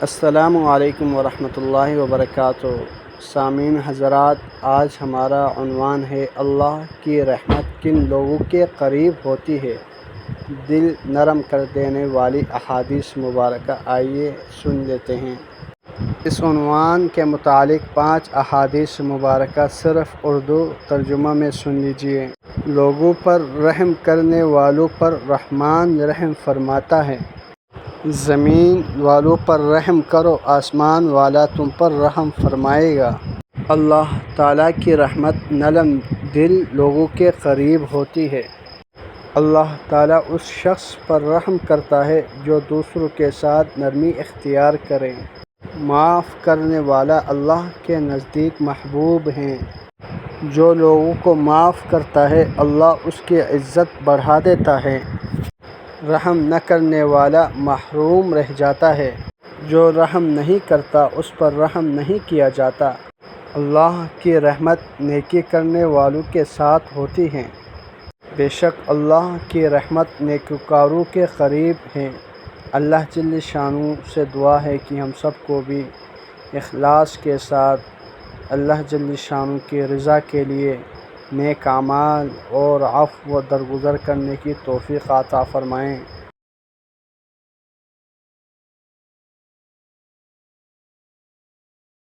السلام علیکم ورحمۃ اللہ وبرکاتہ۔ سامعین حضرات، آج ہمارا عنوان ہے اللہ کی رحمت کن لوگوں کے قریب ہوتی ہے، دل نرم کر دینے والی احادیث مبارکہ۔ آئیے سن لیتے ہیں۔ اس عنوان کے متعلق 5 احادیث مبارکہ صرف اردو ترجمہ میں سن لیجیے۔ لوگوں پر رحم کرنے والوں پر رحمان رحم فرماتا ہے۔ زمین والوں پر رحم کرو، آسمان والا تم پر رحم فرمائے گا۔ اللہ تعالیٰ کی رحمت نرم دل لوگوں کے قریب ہوتی ہے۔ اللہ تعالیٰ اس شخص پر رحم کرتا ہے جو دوسروں کے ساتھ نرمی اختیار کرے۔ معاف کرنے والا اللہ کے نزدیک محبوب ہے۔ جو لوگوں کو معاف کرتا ہے، اللہ اس کی عزت بڑھا دیتا ہے۔ رحم نہ کرنے والا محروم رہ جاتا ہے۔ جو رحم نہیں کرتا اس پر رحم نہیں کیا جاتا۔ اللہ کی رحمت نیکی کرنے والوں کے ساتھ ہوتی ہے۔ بے شک اللہ کی رحمت نیکوکاروں کے قریب ہے۔ اللہ جل شانہ سے دعا ہے کہ ہم سب کو بھی اخلاص کے ساتھ اللہ جل شانہ کی رضا کے لیے نیک اعمال اور عفو و درگزر کرنے کی توفیق عطا فرمائیں۔